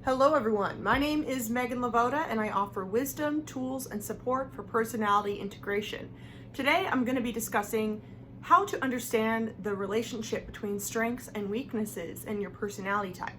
Hello everyone, my name is Meghan LeVota and I offer wisdom, tools, and support for personality integration. Today I'm going to be discussing how to understand the relationship between strengths and weaknesses in your personality type.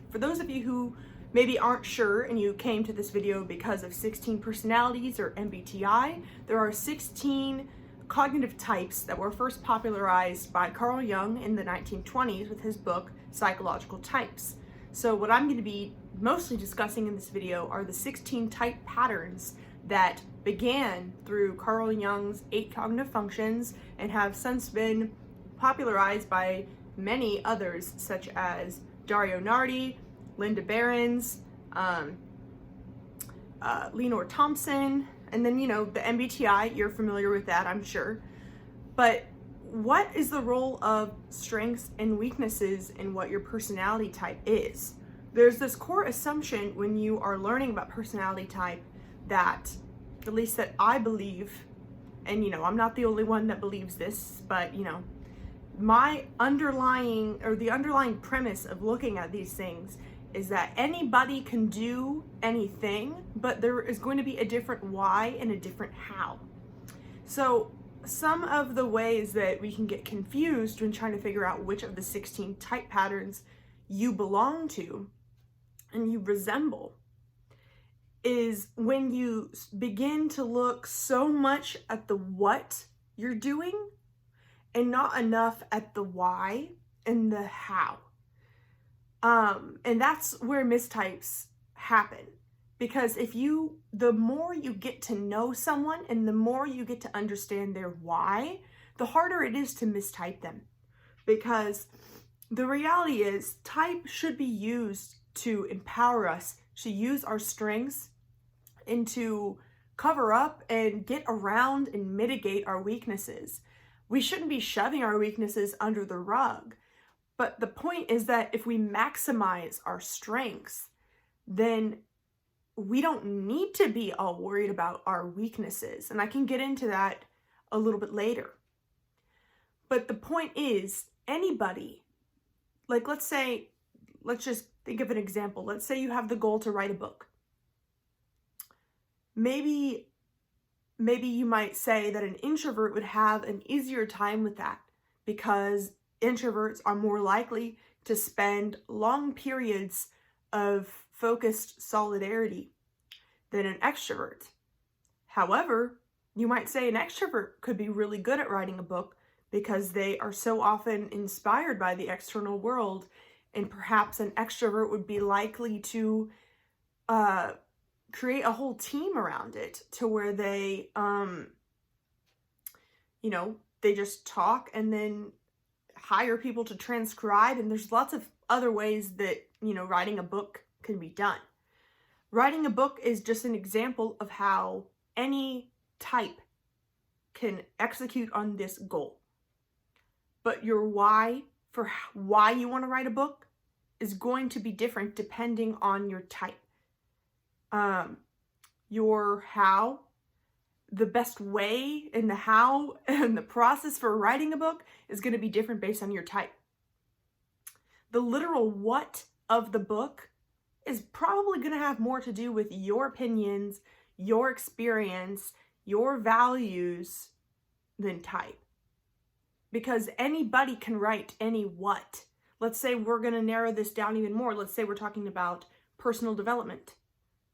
For those of you who maybe aren't sure and you came to this video because of 16 personalities or MBTI, there are 16 cognitive types that were first popularized by Carl Jung in the 1920s with his book Psychological Types. So what I'm going to be mostly discussing in this video are the 16 type patterns that began through Carl Jung's 8 cognitive functions and have since been popularized by many others such as Dario Nardi, Linda Behrens, Lenore Thompson, and then, the MBTI, you're familiar with that, I'm sure. But what is the role of strengths and weaknesses in what your personality type is? There's this core assumption when you are learning about personality type that, at least that I believe, and I'm not the only one that believes this, but my the underlying premise of looking at these things is that anybody can do anything, but there is going to be a different why and a different how. So some of the ways that we can get confused when trying to figure out which of the 16 type patterns you belong to and you resemble is when you begin to look so much at the what you're doing and not enough at the why and the how. And that's where mistypes happen. Because the more you get to know someone and the more you get to understand their why, the harder it is to mistype them. Because the reality is, type should be used to empower us, to use our strengths and to cover up and get around and mitigate our weaknesses. We shouldn't be shoving our weaknesses under the rug. But the point is that if we maximize our strengths, then we don't need to be all worried about our weaknesses. And I can get into that a little bit later. But the point is, anybody, like let's just think of an example. Let's say you have the goal to write a book. Maybe you might say that an introvert would have an easier time with that because introverts are more likely to spend long periods of focused solidarity than an extrovert. However, you might say an extrovert could be really good at writing a book because they are so often inspired by the external world, and perhaps an extrovert would be likely to create a whole team around it to where they they just talk and then hire people to transcribe, and there's lots of other ways that writing a book can be done. Writing a book is just an example of how any type can execute on this goal. But your why for why you want to write a book is going to be different depending on your type. Your how, the best way and the how and the process for writing a book is going to be different based on your type. The literal what of the book is probably going to have more to do with your opinions, your experience, your values than type. Because anybody can write any what. Let's say we're going to narrow this down even more. Let's say we're talking about personal development.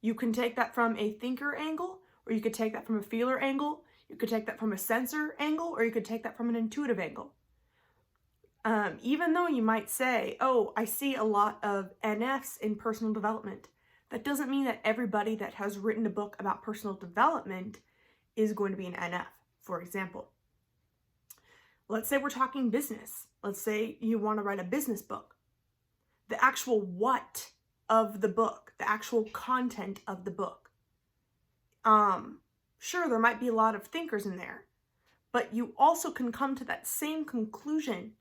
You can take that from a thinker angle, or you could take that from a feeler angle, you could take that from a sensor angle, or you could take that from an intuitive angle. Even though you might say, oh, I see a lot of NFs in personal development, that doesn't mean that everybody that has written a book about personal development is going to be an NF, for example. Let's say we're talking business. Let's say you want to write a business book. The actual what of the book, the actual content of the book. Sure, there might be a lot of thinkers in there, but you also can come to that same conclusion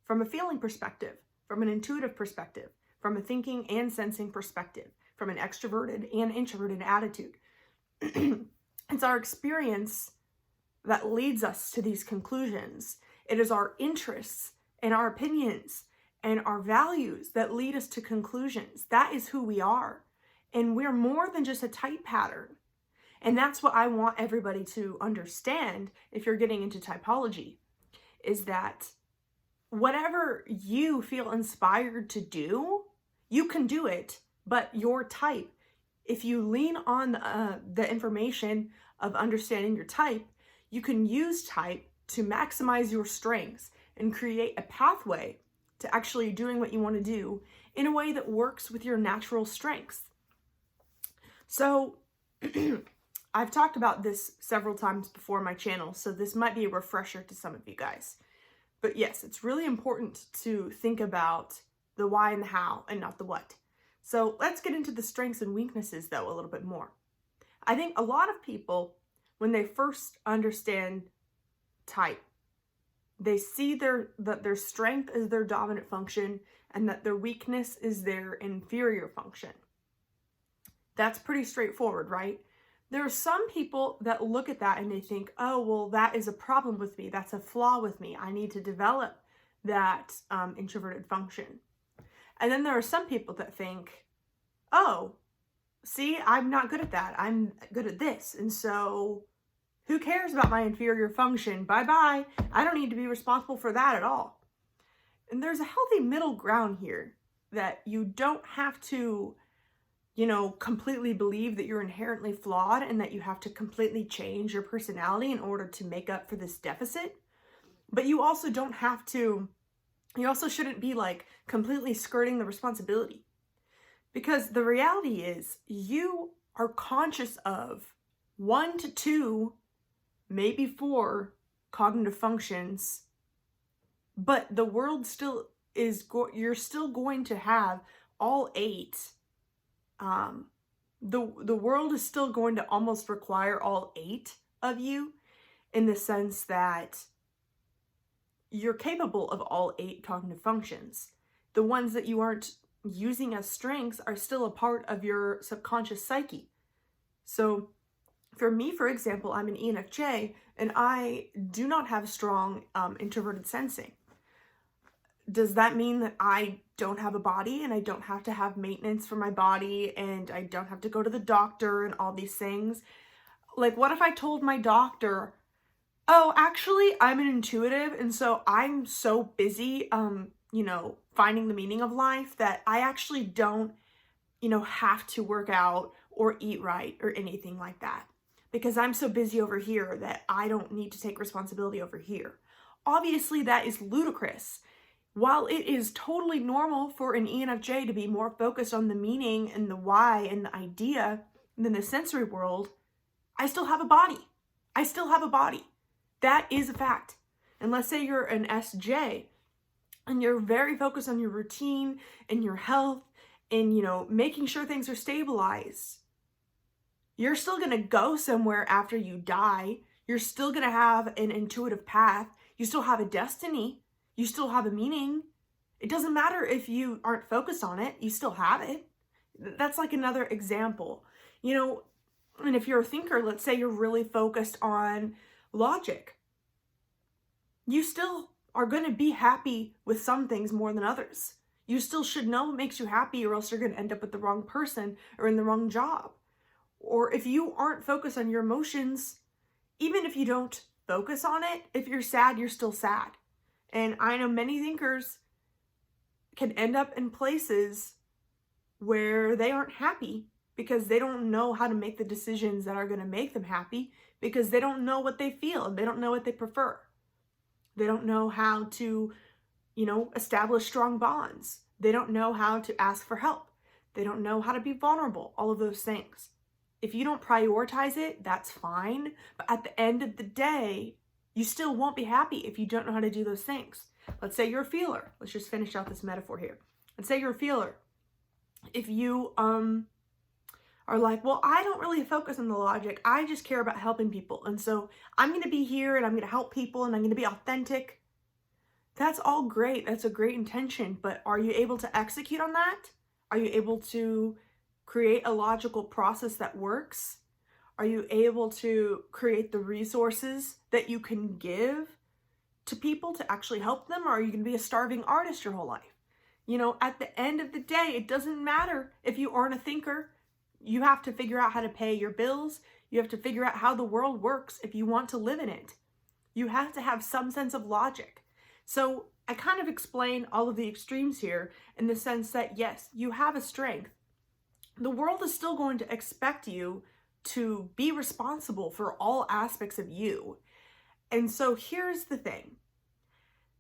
from a feeling perspective, from an intuitive perspective, from a thinking and sensing perspective, from an extroverted and introverted attitude. It's our experience that leads us to these conclusions. It is our interests and our opinions and our values that lead us to conclusions. That is who we are. And we're more than just a type pattern. And that's what I want everybody to understand if you're getting into typology, is that whatever you feel inspired to do, you can do it, but your type, if you lean on the information of understanding your type, you can use type to maximize your strengths and create a pathway to actually doing what you want to do in a way that works with your natural strengths. So I've talked about this several times before on my channel, so this might be a refresher to some of you guys. But yes, it's really important to think about the why and the how and not the what. So let's get into the strengths and weaknesses though a little bit more. I think a lot of people, when they first understand type, they see that their strength is their dominant function and that their weakness is their inferior function. That's pretty straightforward, right? There are some people that look at that and they think, oh, well, that is a problem with me. That's a flaw with me. I need to develop that introverted function. And then there are some people that think, oh, see, I'm not good at that. I'm good at this. And so who cares about my inferior function? Bye-bye. I don't need to be responsible for that at all. And there's a healthy middle ground here that you don't have to, completely believe that you're inherently flawed and that you have to completely change your personality in order to make up for this deficit. But you also shouldn't be like completely skirting the responsibility. Because the reality is you are conscious of 1 to 2, maybe 4 cognitive functions, but the world still is, you're still going to have all 8. The world is still going to almost require all 8 of you, in the sense that you're capable of all 8 cognitive functions. The ones that you aren't using as strengths are still a part of your subconscious psyche. So for me, for example, I'm an ENFJ and I do not have strong introverted sensing. Does that mean that I don't have a body and I don't have to have maintenance for my body and I don't have to go to the doctor and all these things? Like, what if I told my doctor, oh, actually, I'm an intuitive and so I'm so busy, finding the meaning of life that I actually don't, have to work out or eat right or anything like that, because I'm so busy over here that I don't need to take responsibility over here. Obviously, that is ludicrous. While it is totally normal for an ENFJ to be more focused on the meaning and the why and the idea than the sensory world, I still have a body. That is a fact. And let's say you're an SJ and you're very focused on your routine and your health and, making sure things are stabilized. You're still going to go somewhere after you die. You're still going to have an intuitive path. You still have a destiny. You still have a meaning. It doesn't matter if you aren't focused on it, you still have it. That's like another example. And if you're a thinker, let's say you're really focused on logic. You still are going to be happy with some things more than others. You still should know what makes you happy, or else you're going to end up with the wrong person or in the wrong job. Or if you aren't focused on your emotions, even if you don't focus on it, if you're sad, you're still sad. And I know many thinkers can end up in places where they aren't happy because they don't know how to make the decisions that are going to make them happy, because they don't know what they feel. They don't know what they prefer. They don't know how to, establish strong bonds. They don't know how to ask for help. They don't know how to be vulnerable, all of those things. If you don't prioritize it, that's fine. But at the end of the day, you still won't be happy if you don't know how to do those things. Let's say you're a feeler. Let's just finish out this metaphor here. Let's say you're a feeler. If you are like, well, I don't really focus on the logic. I just care about helping people. And so I'm going to be here and I'm going to help people and I'm going to be authentic. That's all great. That's a great intention. But are you able to execute on that? Are you able to create a logical process that works? Are you able to create the resources that you can give to people to actually help them? Or are you going to be a starving artist your whole life? You know, at the end of the day, it doesn't matter if you aren't a thinker. You have to figure out how to pay your bills. You have to figure out how the world works if you want to live in it. You have to have some sense of logic. So I kind of explain all of the extremes here in the sense that, yes, you have a strength. The world is still going to expect you to be responsible for all aspects of you. And so here's the thing.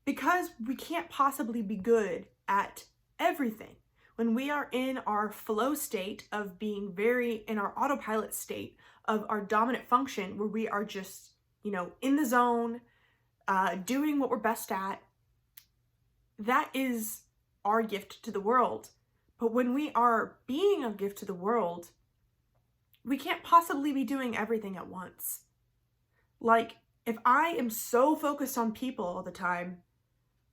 Because we can't possibly be good at everything, when we are in our flow state of being very in our autopilot state of our dominant function, where we are just, you know, in the zone, doing what we're best at, that is our gift to the world. But when we are being a gift to the world, we can't possibly be doing everything at once. Like, if I am so focused on people all the time,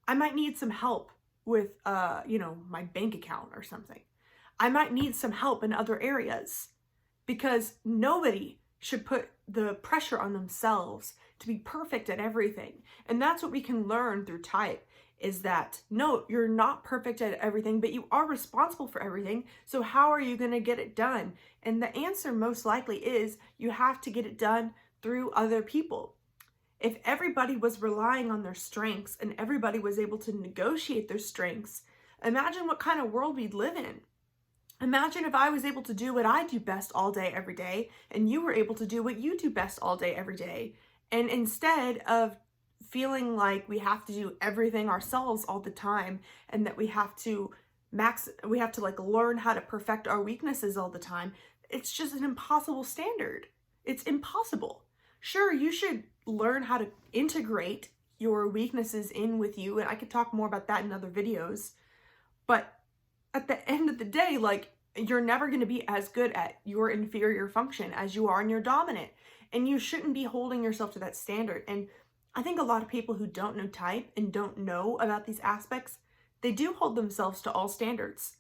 I might need some help with, you know, my bank account or something. I might need some help in other areas, because nobody should put the pressure on themselves to be perfect at everything. And that's what we can learn through type, is that, no, you're not perfect at everything, but you are responsible for everything. So how are you going to get it done? And the answer most likely is you have to get it done through other people. If everybody was relying on their strengths and everybody was able to negotiate their strengths, imagine what kind of world we'd live in. Imagine if I was able to do what I do best all day, every day, and you were able to do what you do best all day, every day. And instead of feeling like we have to do everything ourselves all the time, and that we have to like learn how to perfect our weaknesses all the time, it's just an impossible standard. It's impossible. Sure, you should learn how to integrate your weaknesses in with you, and I could talk more about that in other videos, but at the end of the day, like, you're never going to be as good at your inferior function as you are in your dominant, and you shouldn't be holding yourself to that standard. And I think a lot of people who don't know type and don't know about these aspects, they do hold themselves to all standards.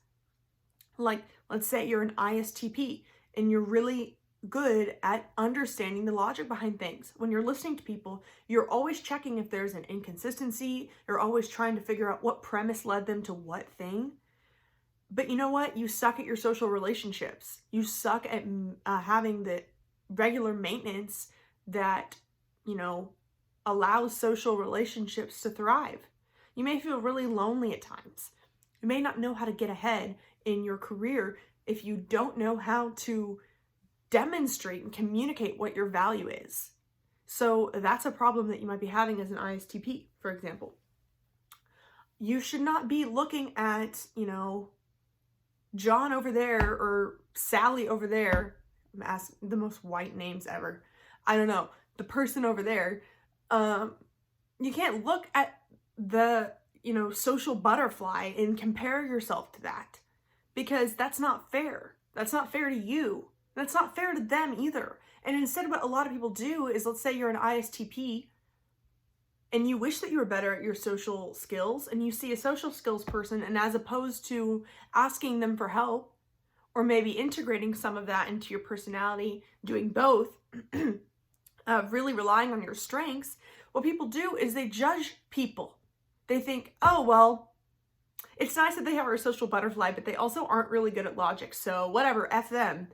Like, let's say you're an ISTP and you're really good at understanding the logic behind things. When you're listening to people, you're always checking if there's an inconsistency. You're always trying to figure out what premise led them to what thing. But you know what? You suck at your social relationships. You suck at having the regular maintenance that, you know, allows social relationships to thrive. You may feel really lonely at times. You may not know how to get ahead in your career if you don't know how to demonstrate and communicate what your value is. So that's a problem that you might be having as an ISTP, for example. You should not be looking at, you know, John over there or Sally over there. I'm asking the most white names ever. I don't know. The person over there. You can't look at the, you know, social butterfly and compare yourself to that, because that's not fair. That's not fair to you. That's not fair to them either. And instead, what a lot of people do is, let's say you're an ISTP and you wish that you were better at your social skills, and you see a social skills person, and as opposed to asking them for help or maybe integrating some of that into your personality, doing both, really relying on your strengths, what people do is they judge people. They think, oh, well, it's nice that they have our social butterfly, but they also aren't really good at logic, so whatever, F them.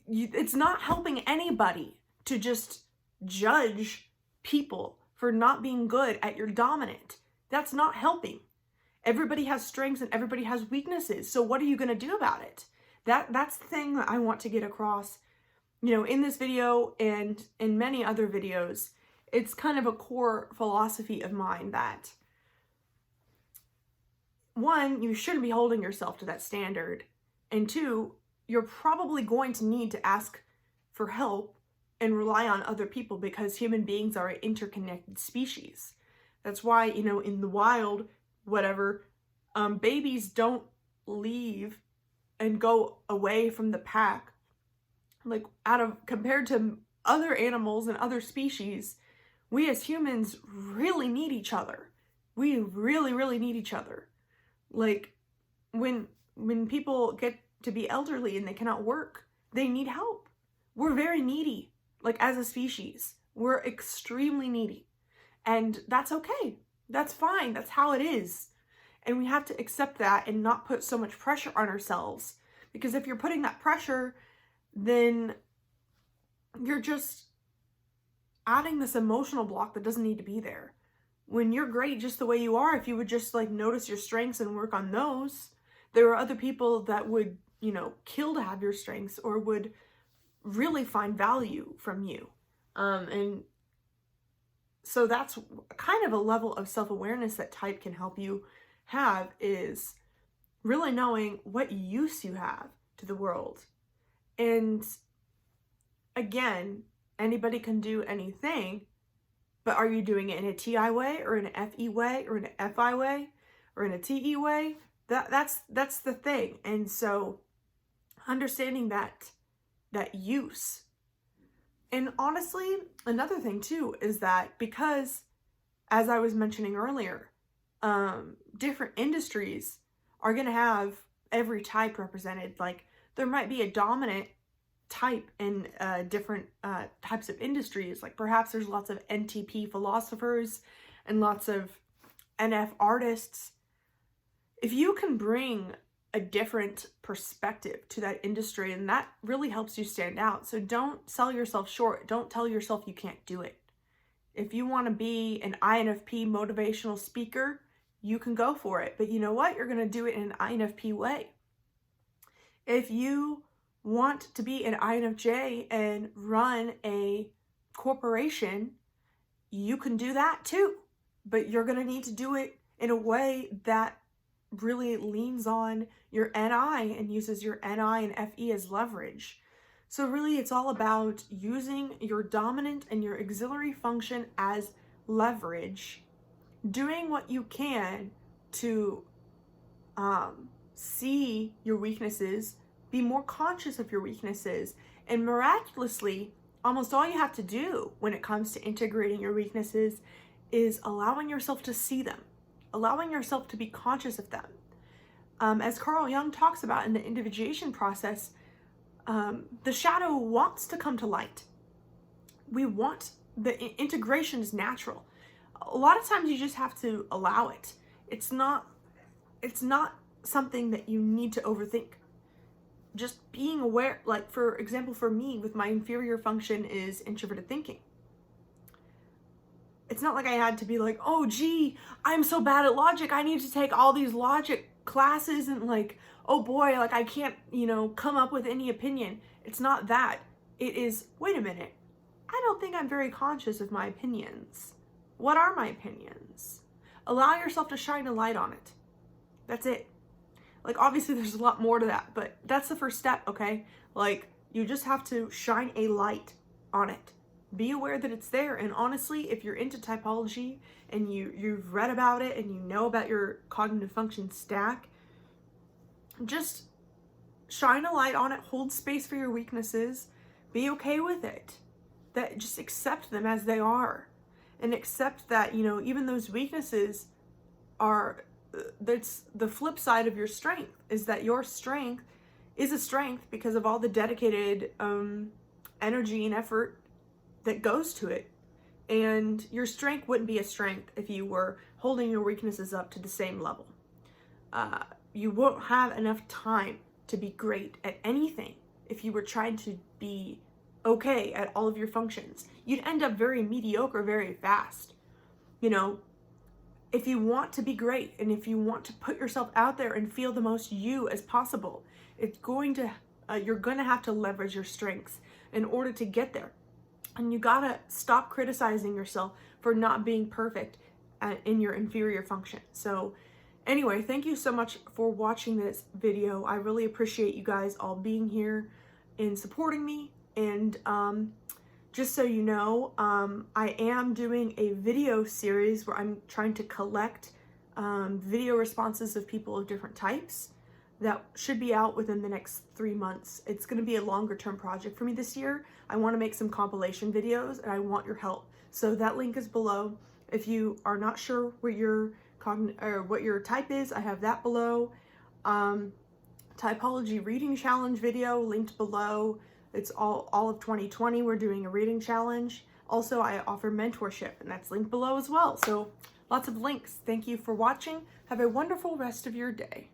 It's not helping anybody to just judge people for not being good at your dominant. That's not helping. Everybody has strengths and everybody has weaknesses. So what are you going to do about it? That's the thing that I want to get across, you know, in this video and in many other videos. It's kind of a core philosophy of mine that, one, you shouldn't be holding yourself to that standard. And two, you're probably going to need to ask for help and rely on other people, because human beings are an interconnected species. That's why, you know, in the wild, whatever, babies don't leave and go away from the pack. Like, compared to other animals and other species, we as humans really need each other. We really, really need each other. Like, when people get to be elderly and they cannot work, they need help. We're very needy. Like, as a species, we're extremely needy. And that's okay. That's fine. That's how it is. And we have to accept that and not put so much pressure on ourselves. Because if you're putting that pressure, then you're just adding this emotional block that doesn't need to be there. When you're great just the way you are, if you would just like notice your strengths and work on those, there are other people that would, you know, kill to have your strengths or would really find value from you. And so that's kind of a level of self-awareness that type can help you have, is really knowing what use you have to the world. And again, anybody can do anything, but are you doing it in a TI way or in an FE way or in an FI way or in a TE way? That's the thing. And so understanding that use. And honestly, another thing too is that because, as I was mentioning earlier, different industries are going to have every type represented. Like there might be a dominant type in different types of industries. Like perhaps there's lots of NTP philosophers and lots of NF artists. If you can bring a different perspective to that industry, and that really helps you stand out. So don't sell yourself short. Don't tell yourself you can't do it. If you want to be an INFP motivational speaker, you can go for it. But you know what? You're going to do it in an INFP way. If you want to be an INFJ and run a corporation, you can do that too. But you're going to need to do it in a way that really leans on your NI and uses your NI and FE as leverage. So really it's all about using your dominant and your auxiliary function as leverage, doing what you can to see your weaknesses, be more conscious of your weaknesses, and miraculously, almost all you have to do when it comes to integrating your weaknesses is allowing yourself to see them, allowing yourself to be conscious of them. As Carl Jung talks about in the individuation process, the shadow wants to come to light. We want, the integration is natural. A lot of times you just have to allow it. It's not something that you need to overthink. Just being aware, like for example, for me with my inferior function is introverted thinking. It's not like I had to be like, oh gee, I'm so bad at logic, I need to take all these logic classes and like, oh boy, like I can't, come up with any opinion. It's not that. It is, wait a minute, I don't think I'm very conscious of my opinions. What are my opinions? Allow yourself to shine a light on it. That's it. Like obviously there's a lot more to that, but that's the first step, okay? Like you just have to shine a light on it. Be aware that it's there. And honestly, if you're into typology and you've read about it and you know about your cognitive function stack, just shine a light on it, hold space for your weaknesses, be okay with it. That just accept them as they are. And accept that, even those weaknesses are, that's the flip side of your strength, is that your strength is a strength because of all the dedicated energy and effort that goes to it. And your strength wouldn't be a strength if you were holding your weaknesses up to the same level. You won't have enough time to be great at anything if you were trying to be okay at all of your functions. You'd end up very mediocre very fast. If you want to be great and if you want to put yourself out there and feel the most you as possible, you're going to have to leverage your strengths in order to get there. And you gotta stop criticizing yourself for not being perfect in your inferior function. So anyway, thank you so much for watching this video. I really appreciate you guys all being here and supporting me. And just so you know, I am doing a video series where I'm trying to collect video responses of people of different types. That should be out within the next 3 months. It's going to be a longer term project for me this year. I want to make some compilation videos and I want your help. So that link is below. If you are not sure what your type is, I have that below. Typology reading challenge video linked below. It's all of 2020. We're doing a reading challenge. Also, I offer mentorship and that's linked below as well. So Lots of links. Thank you for watching. Have a wonderful rest of your day.